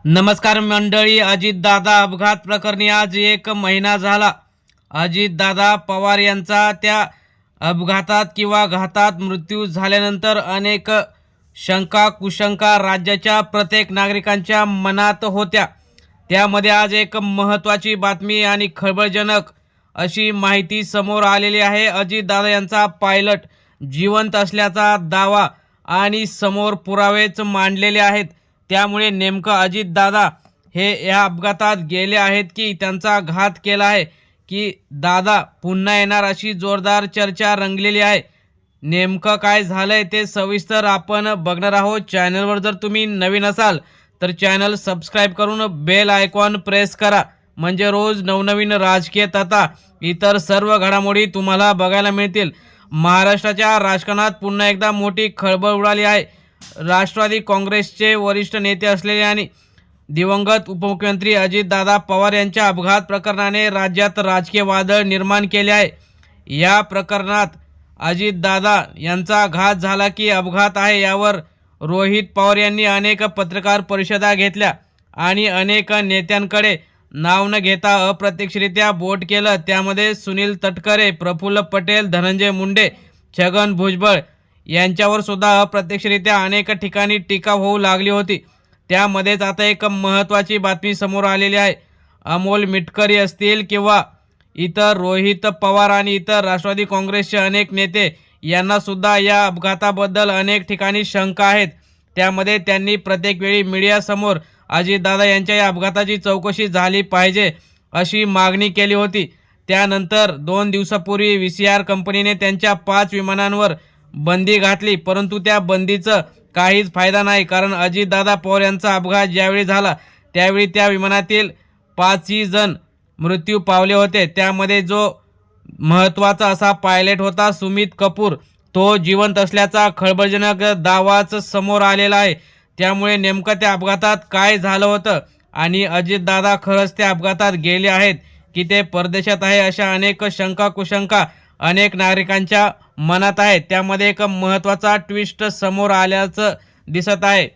नमस्कार मंडळी, अजितदादा अपघात प्रकरणी आज 1 महिना झाला. अजितदादा पवार यांचा त्या अपघातात किंवा घातात मृत्यू झाल्यानंतर अनेक शंका कुशंका राज्याच्या प्रत्येक नागरिकांच्या मनात होत्या. त्यामध्ये आज एक महत्त्वाची बातमी आणि खळबळजनक अशी माहिती समोर आलेली आहे. अजितदादा यांचा पायलट जिवंत असल्याचा दावा आणि समोर पुरावेच मांडलेले आहेत. त्यामुळे नेमकं अजितदादा हे या अपघातात गेले आहेत की त्यांचा घात केला आहे की दादा पुन्हा येणार, अशी जोरदार चर्चा रंगलेली आहे. नेमकं काय झालंय ते सविस्तर आपण बघणार आहोत. चॅनलवर जर तुम्ही नवीन असाल तर चॅनल सबस्क्राईब करून बेल आयकॉन प्रेस करा, म्हणजे रोज नवनवीन राजकीय तथा इतर सर्व घडामोडी तुम्हाला बघायला मिळतील. महाराष्ट्राच्या राजकारणात पुन्हा एकदा मोठी खळबळ उडाली आहे. राष्ट्रवादी काँग्रेसचे वरिष्ठ नेते असलेले आणि दिवंगत उपमुख्यमंत्री अजितदादा पवार यांच्या अपघात प्रकरणाने राज्यात राजकीय वादळ निर्माण केले आहे. या प्रकरणात अजितदादा यांचा घात झाला की अपघात आहे यावर रोहित पवार यांनी अनेक पत्रकार परिषदा घेतल्या आणि अनेक नेत्यांकडे नाव न घेता अप्रत्यक्षरित्या बोट केलं. त्यामध्ये सुनील तटकरे, प्रफुल्ल पटेल, धनंजय मुंडे, छगन भुजबळ यांच्यावर सुद्धा अप्रत्यक्षरित्या अनेक ठिकाणी टीका होऊ लागली होती. त्यामध्येच आता एक महत्त्वाची बातमी समोर आलेली आहे. अमोल मिटकरी असतील किंवा इतर रोहित पवार आणि इतर राष्ट्रवादी काँग्रेसचे अनेक नेते यांना सुद्धा या अपघाताबद्दल अनेक ठिकाणी शंका आहेत. त्यामध्ये त्यांनी प्रत्येक वेळी मीडियासमोर अजितदादा यांच्या या अपघाताची चौकशी झाली पाहिजे अशी मागणी केली होती. त्यानंतर 2 दिवसापूर्वी VCR कंपनीने त्यांच्या 5 विमानांवर बंदी घातली, परंतु त्या बंदीचं काहीच फायदा नाही. कारण अजितदादा पवार यांचा अपघात ज्यावेळी झाला त्यावेळी त्या विमानातील 5ही जण मृत्यू पावले होते. त्यामध्ये जो महत्त्वाचा असा पायलट होता सुमित कपूर, तो जिवंत असल्याचा खळबळजनक दावाच समोर आलेला आहे. त्यामुळे नेमकं त्या अपघातात काय झालं होतं आणि अजितदादा खरंच त्या अपघातात गेले आहेत की ते परदेशात आहे, अशा अनेक शंका कुशंका अनेक नागरिकांच्या मनात आहे. त्यामध्ये एक महत्त्वाचा ट्विस्ट समोर आल्याचं दिसत आहे.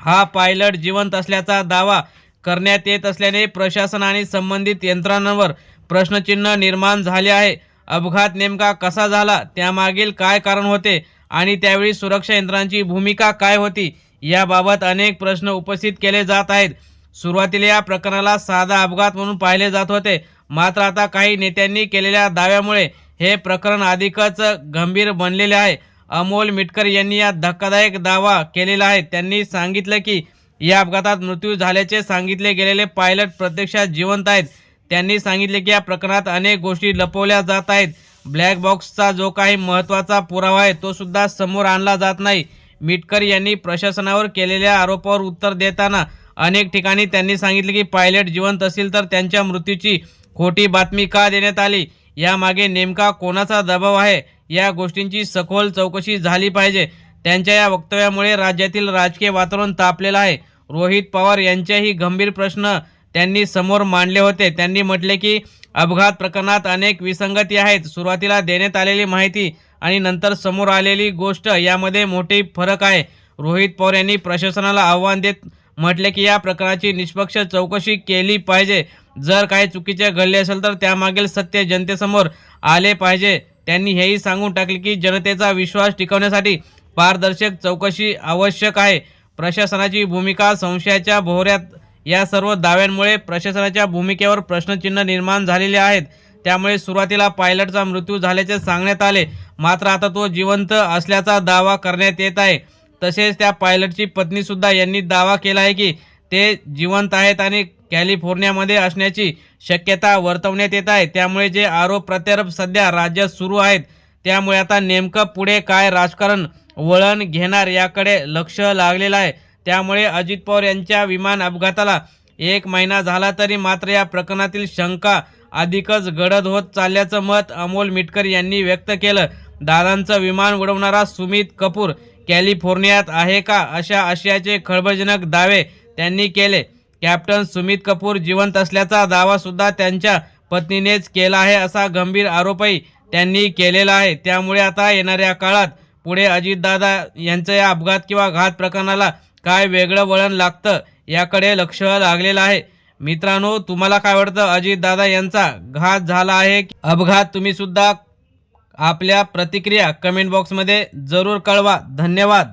हा पायलट जिवंत असल्याचा दावा करण्यात येत असल्याने प्रशासन आणि संबंधित यंत्रणांवर प्रश्नचिन्ह निर्माण झाले आहे. अपघात नेमका कसा झाला, त्यामागील काय कारण होते आणि त्यावेळी सुरक्षा यंत्रणांची भूमिका काय होती, याबाबत अनेक प्रश्न उपस्थित केले जात आहेत. सुरुवातीला या प्रकरणाला साधा अपघात म्हणून पाहिले जात होते, मात्र आता काही नेत्यांनी केलेल्या दाव्यामुळे हे प्रकरण अधिकच गंभीर बनलेले आहे. अमोल मिटकर यांनी या धक्कादायक दावा केलेला आहे. त्यांनी सांगितलं की या अपघातात मृत्यू झाल्याचे सांगितले गेलेले पायलट प्रत्यक्षात जिवंत आहेत. त्यांनी सांगितले की या प्रकरणात अनेक गोष्टी लपवल्या जात आहेत. ब्लॅक बॉक्सचा जो काही महत्त्वाचा पुरावा आहे तो सुद्धा समोर आणला जात नाही. मिटकर यांनी प्रशासनावर केलेल्या आरोपावर उत्तर देताना अनेक ठिकाणी त्यांनी सांगितले की पायलट जिवंत असतील तर त्यांच्या मृत्यूची खोटी बातमी का देण्यात आली, यामागे नेमका कोणाचा दबाव आहे, या गोष्टींची सखोल चौकशी झाली पाहिजे. त्यांच्या या वक्तव्यामुळे राज्यातील राजकीय वातावरण तापलेलं आहे. रोहित पवार यांचेही गंभीर प्रश्न त्यांनी समोर मांडले होते. त्यांनी म्हटले की अपघात प्रकरणात अनेक विसंगती आहेत. सुरुवातीला देण्यात आलेली माहिती आणि नंतर समोर आलेली गोष्ट यामध्ये मोठी फरक आहे. रोहित पवार यांनी प्रशासनाला आव्हान देत म्हटले की या प्रकरणाची निष्पक्ष चौकशी केली पाहिजे. जर काही चुकीचे घडले असेल तर त्यामागील सत्य जनतेसमोर आले पाहिजे. त्यांनी हेही सांगून टाकले की जनतेचा विश्वास टिकवण्यासाठी पारदर्शक चौकशी आवश्यक आहे. प्रशासनाची भूमिका संशयाच्या भोवऱ्यात या सर्व दाव्यांमुळे प्रशासनाच्या भूमिकेवर प्रश्नचिन्ह निर्माण झालेले आहेत. त्यामुळे सुरुवातीला पायलटचा मृत्यू झाल्याचे सांगण्यात आले, मात्र आता तो जिवंत असल्याचा दावा करण्यात येत आहे. तसेच त्या पायलटची पत्नीसुद्धा यांनी दावा केला आहे की ते जिवंत आहेत आणि कॅलिफोर्नियामध्ये असण्याची शक्यता वर्तवण्यात येत आहे. त्यामुळे जे आरोप प्रत्यारोप सध्या राज्यात सुरू आहेत, त्यामुळे आता नेमकं पुढे काय राजकारण वळण घेणार याकडे लक्ष लागलेलं आहे. त्यामुळे अजित पवार यांच्या विमान अपघाताला 1 महिना झाला तरी मात्र या प्रकरणातील शंका अधिकच गडद होत चालल्याचं मत अमोल मिटकर यांनी व्यक्त केलं. दादांचं विमान उडवणारा सुमित कपूर कॅलिफोर्नियात आहे का, अशा आशयाचे खळबळजनक दावे त्यांनी केले. कॅप्टन सुमित कपूर जिवंत असल्याचा दावा सुद्धा त्यांच्या पत्नीनेच केला आहे, असा गंभीर आरोपही त्यांनी केलेला आहे. त्यामुळे आता येणाऱ्या काळात पुढे अजितदादा यांच्या या अपघात किंवा घात प्रकरणाला काय वेगळं वळण लागतं याकडे लक्ष लागलेलं आहे. मित्रांनो, तुम्हाला काय वाटतं, अजितदादा यांचा घात झाला आहे की अपघात? तुम्ही सुद्धा आपल्या प्रतिक्रिया कमेंट बॉक्समध्ये जरूर कळवा. धन्यवाद.